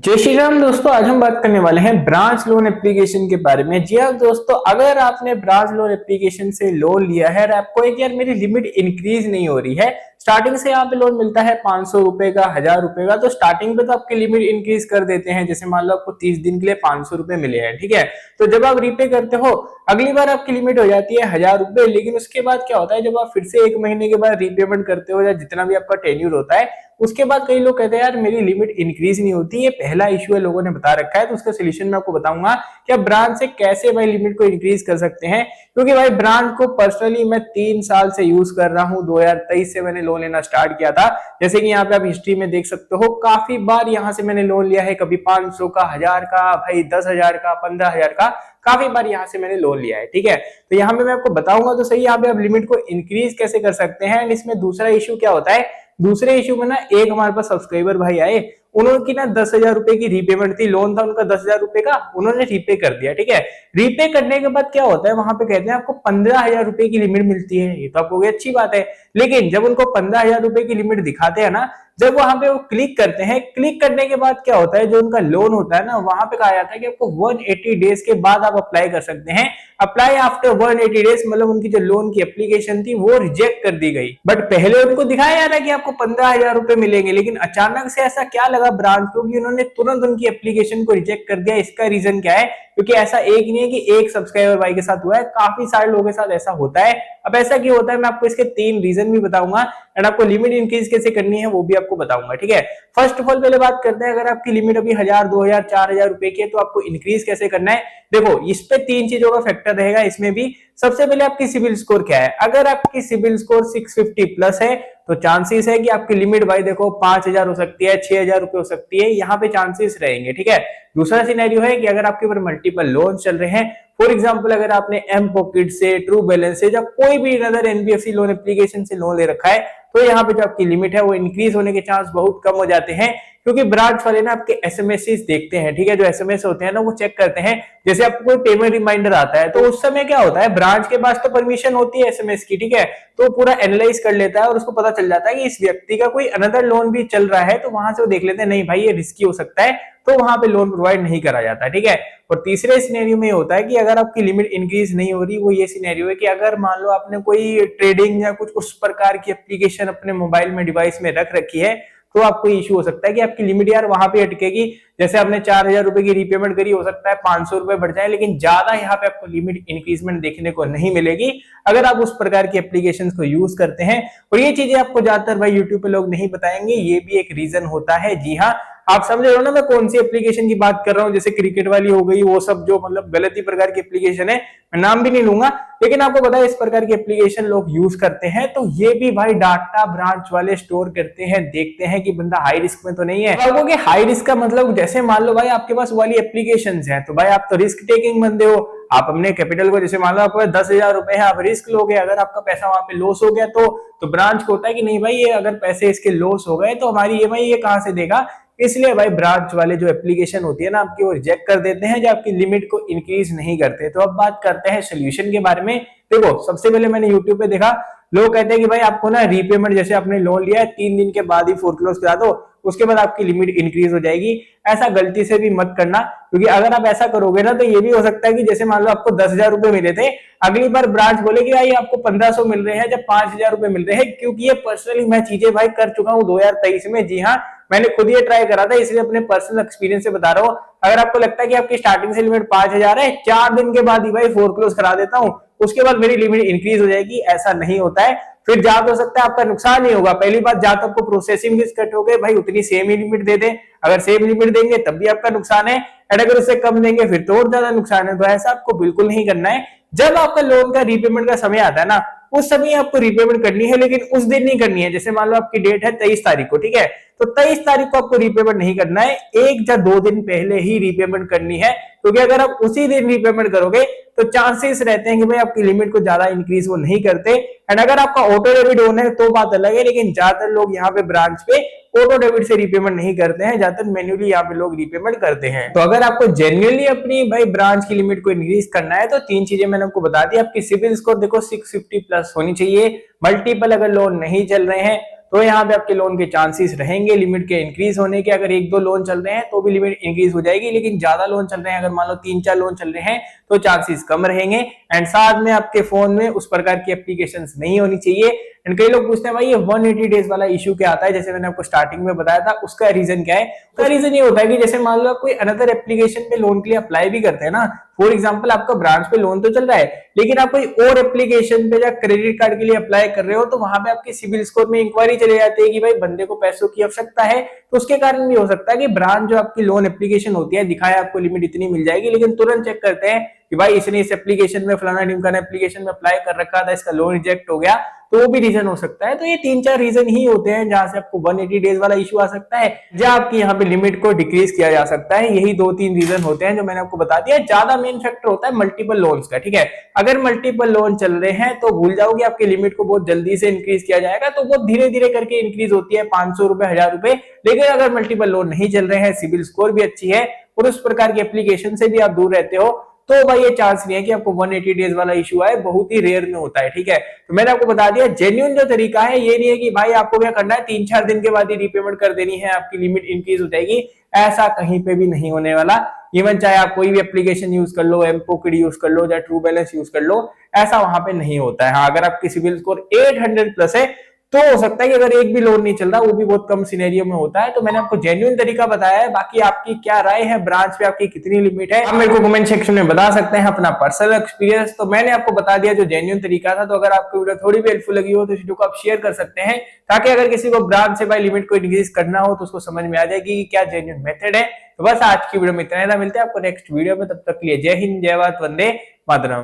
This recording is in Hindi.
जय श्री राम दोस्तों। आज हम बात करने वाले हैं ब्रांच लोन एप्लीकेशन के बारे में। जी हाँ दोस्तों, अगर आपने ब्रांच लोन एप्लीकेशन से लोन लिया है और आपको एक यार मेरी लिमिट इंक्रीज नहीं हो रही है, स्टार्टिंग से यहाँ पे लोन मिलता है 500 रुपए का, 1000 रुपए का, तो स्टार्टिंग पे तो आपकी लिमिट इंक्रीज कर देते हैं। जैसे मान लो आपको 30 दिन के लिए 500 रुपए मिले हैं, ठीक है, तो जब आप रीपे करते हो अगली बार आपकी लिमिट हो जाती है 1000 रुपए। लेकिन उसके बाद क्या होता है, जब आप फिर से एक महीने के बाद रीपेमेंट करते हो या जितना भी आपका टेन्यूर होता है, उसके बाद कई लोग कहते हैं यार मेरी लिमिट इंक्रीज नहीं होती। ये पहला इश्यू है, लोगों ने बता रखा है, तो उसका सोल्यूशन मैं आपको बताऊंगा कि आप ब्रांच से कैसे भाई लिमिट को इंक्रीज कर सकते हैं। क्योंकि भाई ब्रांच को पर्सनली मैं 3 साल से यूज कर रहा हूँ। 2023 से मैंने लोन लेना स्टार्ट किया था। जैसे कि यहाँ पे आप हिस्ट्री में देख सकते हो, काफी बार यहाँ से मैंने लोन लिया है, कभी 500 का, 1000 का, भाई 10,000 का, 15,000 का, काफी बार यहाँ से मैंने लोन लिया है, ठीक है। तो यहाँ पे मैं आपको बताऊंगा तो सही यहाँ पे आप लिमिट को इंक्रीज कैसे कर सकते हैं। एंड इसमें दूसरा इश्यू क्या होता है, दूसरे इश्यू में ना एक हमारे पास सब्सक्राइबर भाई आए, उन्होंने ना 10,000 रुपए की रीपेमेंट थी, लोन था उनका 10,000 रुपए का, उन्होंने रीपे कर दिया, ठीक है। रीपे करने के बाद क्या होता है, वहां पे कहते हैं आपको 15,000 रुपए की लिमिट मिलती है। ये तो आपको अच्छी बात है, लेकिन जब उनको 15,000 रुपए की लिमिट दिखाते हैं ना, जब वहां पे वो क्लिक करते हैं, क्लिक करने के बाद क्या होता है, जो उनका लोन होता है ना, वहां पे कहा जाता है कि आपको 180 डेज के बाद आप अप्लाई कर सकते हैं। अप्लाई आफ्टर 180 डेज मतलब उनकी जो लोन की एप्लीकेशन थी वो रिजेक्ट कर दी गई। बट पहले उनको दिखाया जा रहा है कि आपको 15,000 रुपए मिलेंगे, लेकिन अचानक से ऐसा क्या लगा ब्रांच को कि उन्होंने तुरंत उनकी एप्लीकेशन को रिजेक्ट कर दिया। इसका रीजन क्या है, क्योंकि ऐसा एक नहीं है कि एक सब्सक्राइबर भाई के साथ हुआ है, काफी सारे लोगों के साथ ऐसा होता है। अब ऐसा क्यों होता है, मैं आपको इसके 3 रीजन भी बताऊंगा एंड आपको लिमिट इंक्रीज कैसे करनी है वो भी आपको बताऊंगा, ठीक है। फर्स्ट ऑफ ऑल पहले बात करते हैं, अगर आपकी लिमिट अभी 1000, 2000, 4000 रुपए की है तो आपको इंक्रीज कैसे करना है। देखो, इस पे 3 चीजों का फैक्टर रहेगा इसमें भी। सबसे पहले आपकी सिविल स्कोर क्या है। अगर आपकी सिविल स्कोर 650 प्लस है तो चांसेस है कि आपकी लिमिट भाई देखो 5000 हो सकती है, 6000 रुपए हो सकती है, यहाँ पे चांसेस रहेंगे, ठीक है। दूसरा सिनेरियो है कि अगर आपके ऊपर मल्टीपल लोन चल रहे हैं, फॉर एग्जांपल अगर आपने एम पॉकेट से, ट्रू बैलेंस से या कोई भी अदर एनबीएफसी लोन एप्लीकेशन से लोन ले रखा है, तो यहाँ पे जो आपकी लिमिट है वो इंक्रीज होने के चांस बहुत कम हो जाते हैं। क्योंकि ब्रांच वाले ना आपके एसएमएस देखते हैं, ठीक है, जो एसएमएस होते हैं ना वो चेक करते हैं। जैसे आपको कोई पेमेंट रिमाइंडर आता है तो उस समय क्या होता है, ब्रांच के पास तो परमिशन होती है एसएमएस की, ठीक है, तो पूरा एनालाइज कर लेता है और उसको पता चल जाता है कि इस व्यक्ति का कोई अनदर लोन भी चल रहा है, तो वहां से वो देख लेते हैं नहीं भाई ये रिस्की हो सकता है, तो वहां पे लोन प्रोवाइड नहीं करा जाता, ठीक है। और तीसरे सिनेरियो में होता है कि अगर आपकी लिमिट इंक्रीज नहीं हो रही, वो ये सिनेरियो है कि अगर मान लो आपने कोई ट्रेडिंग या कुछ उस प्रकार की एप्लीकेशन अपने मोबाइल में, डिवाइस में रख रखी है, तो आपको इश्यू हो सकता है कि आपकी लिमिट यार वहां पे अटकेगी। जैसे आपने 4000 रुपए की रीपेमेंट करी, हो सकता है 500 रुपए बढ़ जाए, लेकिन ज्यादा यहाँ पे आपको लिमिट इंक्रीजमेंट देखने को नहीं मिलेगी अगर आप उस प्रकार की एप्लीकेशंस को यूज करते हैं। और ये चीजें आपको ज्यादातर भाई यूट्यूब पे लोग नहीं बताएंगे, ये भी एक रीजन होता है। जी हाँ, आप समझ रहे हो ना मैं कौन सी एप्लीकेशन की बात कर रहा हूँ। जैसे क्रिकेट वाली हो गई, वो सब जो मतलब गलत ही प्रकार की एप्लीकेशन है, मैं नाम भी नहीं लूंगा, लेकिन आपको पता है इस प्रकार की एप्लीकेशन लोग यूज करते हैं। तो ये भी भाई डाटा ब्रांच वाले स्टोर करते हैं, देखते हैं कि बंदा हाई रिस्क में तो नहीं है। लोगों के हाई रिस्क का मतलब, जैसे मान लो भाई आपके पास वाली एप्लीकेशंस हैं, तो भाई आप तो रिस्क टेकिंग बंदे हो। आप अपने कैपिटल को, जैसे मान लो आपके 10,000 रुपए है, आप रिस्क लोगे, अगर आपका पैसा वहां पे लॉस हो गया तो ब्रांच को होता है कि नहीं भाई ये अगर पैसे इसके लॉस हो गए तो हमारी ईएमआई ये कहां से देगा। इसलिए भाई ब्रांच वाले जो एप्लीकेशन होती है ना आपकी, वो रिजेक्ट कर देते हैं जो आपकी लिमिट को इंक्रीज नहीं करते। तो अब बात करते हैं सोल्यूशन के बारे में। देखो, सबसे पहले मैंने यूट्यूब पे देखा, लोग कहते हैं कि भाई आपको ना रीपेमेंट, जैसे आपने लोन लिया है 3 दिन के बाद ही फोरक्लोज करा दो, उसके बाद आपकी लिमिट इंक्रीज हो जाएगी। ऐसा गलती से भी मत करना, क्योंकि अगर आप ऐसा करोगे ना तो ये भी हो सकता है कि जैसे मान लो आपको 10,000 रुपए मिले थे, अगली बार ब्रांच बोले कि भाई आपको 1500 मिल रहे हैं, जब 5,000 रुपए मिल रहे हैं। क्योंकि ये पर्सनली मैं चीजें भाई कर चुका हूँ 2023 में। जी हाँ, मैंने खुद ये ट्राई करा था, इसलिए अपने पर्सनल एक्सपीरियंस से बता रहा हूँ। अगर आपको लगता है कि आपकी स्टार्टिंग से लिमिट 5,000 है, 4 दिन के बाद ही भाई फोरक्लोज करा देता हूँ, उसके बाद मेरी लिमिट इंक्रीज हो जाएगी, ऐसा नहीं होता है। फिर जा तो सकता है आपका नुकसान ही होगा। पहली बात, जा तो आपको प्रोसेसिंग फीस कट हो गए, भाई उतनी सेम ही लिमिट दे दें। अगर सेम लिमिट देंगे तब भी आपका नुकसान है, एंड अगर उससे कम देंगे फिर तो और ज्यादा नुकसान है। तो ऐसा आपको बिल्कुल नहीं करना है। जब आपका लोन का रीपेमेंट का समय आता है ना, उस समय आपको रीपेमेंट करनी है, लेकिन उस दिन नहीं करनी है। जैसे मान लो आपकी डेट है 23 तारीख को, ठीक है, तो 23 तारीख को आपको रीपेमेंट नहीं करना है, 1 या 2 दिन पहले ही रीपेमेंट करनी है। क्योंकि अगर आप उसी दिन रीपेमेंट करोगे तो चांसेस रहते हैं कि भाई आपकी लिमिट को ज्यादा इंक्रीज वो नहीं करते। एंड अगर आपका ऑटो डेबिट ऑन है तो बात अलग है, लेकिन ज्यादातर लोग यहाँ पे ब्रांच पे ऑटो डेबिट से रीपेमेंट नहीं करते हैं, ज्यादातर मैन्युअली यहाँ पे लोग रीपेमेंट करते हैं। तो अगर आपको जेन्युइनली अपनी भाई ब्रांच की लिमिट को इंक्रीज करना है तो 3 चीजें मैंने आपको बता दी। आपकी सिविल स्कोर देखो 650 प्लस होनी चाहिए। मल्टीपल अगर लोन नहीं चल रहे हैं, तो यहाँ पे आपके लोन के चांसेस रहेंगे लिमिट के इंक्रीज होने के। अगर 1-2 लोन चल रहे हैं तो भी लिमिट इंक्रीज हो जाएगी, लेकिन ज्यादा लोन चल रहे हैं, अगर मान लो 3-4 लोन चल रहे हैं तो चांसेस कम रहेंगे। एंड साथ में आपके फोन में उस प्रकार की एप्लीकेशंस नहीं होनी चाहिए। एंड कई लोग पूछते हैं भाई ये 180 डेज वाला इशू क्या आता है, जैसे मैंने आपको स्टार्टिंग में बताया था, उसका रीजन क्या है? उसका रीजन ये होता है कि जैसे मान लो कोई अनदर एप्लीकेशन पे लोन के लिए अप्लाई भी करते हैं ना, फॉर एग्जांपल आपका ब्रांच पे लोन तो चल रहा है, लेकिन आप कोई और एप्लीकेशन पे या क्रेडिट कार्ड के लिए अप्लाई कर रहे हो, तो वहां पे आपके सिविल स्कोर में इंक्वायरी चले जाती है कि भाई बंदे को पैसों की आवश्यकता है। तो उसके कारण भी हो सकता है कि ब्रांच जो आपकी लोन एप्लीकेशन होती है दिखाए आपको लिमिट इतनी मिल जाएगी, लेकिन तुरंत चेक करते हैं कि भाई इसने इस एप्लीकेशन में फलाना ढिमकाना एप्लीकेशन में अप्लाई कर रखा था, इसका लोन रिजेक्ट हो गया, तो वो भी रीजन हो सकता है। तो ये 3-4 रीजन ही होते हैं जहां से आपको 180 डेज वाला इशू आ सकता है, जहां आपकी यहाँ पे लिमिट को डिक्रीज किया जा सकता है। यही 2-3 रीजन होते हैं जो मैंने आपको बता दिया। ज्यादा मेन फैक्टर होता है मल्टीपल लोन्स का, ठीक है। अगर मल्टीपल लोन चल रहे हैं तो भूल जाओगे आपकी लिमिट को बहुत जल्दी से इंक्रीज किया जाएगा, तो वो धीरे धीरे करके इंक्रीज होती है, 500 रुपए, 1000 रुपए। लेकिन अगर मल्टीपल लोन नहीं चल रहे हैं, सिविल स्कोर भी अच्छी है और उस प्रकार की एप्लीकेशन से भी आप दूर रहते हो, तो भाई ये चांस नहीं है कि आपको 180 डेज वाला इशू आए, बहुत ही रेयर में होता है, ठीक है। तो मैंने आपको बता दिया जेन्युइन जो तरीका है, ये नहीं है कि भाई आपको क्या करना है 3-4 दिन के बाद ही रीपेमेंट कर देनी है, आपकी लिमिट इंक्रीज हो जाएगी, ऐसा कहीं पे भी नहीं होने वाला। इवन चाहे आप कोई भी एप्लीकेशन यूज कर लो, एमपोकिड यूज कर लो या ट्रू बैलेंस यूज कर लो, ऐसा वहां पे नहीं होता है। हाँ, अगर आपकी सिविल स्कोर 800 प्लस है तो हो सकता है कि अगर एक भी लोन नहीं चल रहा, वो भी बहुत कम सिनेरियो में होता है। तो मैंने आपको जेन्युइन तरीका बताया है। बाकी आपकी क्या राय है, ब्रांच पे आपकी कितनी लिमिट है, आप मेरे को कमेंट सेक्शन में बता सकते हैं अपना पर्सनल एक्सपीरियंस। तो मैंने आपको बता दिया जो जेन्युइन तरीका था। तो अगर आपको वीडियो थोड़ी भी हेल्पफुल लगी हो तो इस वीडियो को आप शेयर कर सकते हैं, ताकि अगर किसी को ब्रांच से भाई लिमिट को इंक्रीज करना हो तो उसको समझ में आ जाएगी कि क्या जेन्युइन मेथड है। तो बस आज की वीडियो में इतना ही, मिलते हैं आपको नेक्स्ट वीडियो में। तब तक के लिए जय हिंद, जय भारत, वंदे मातरम।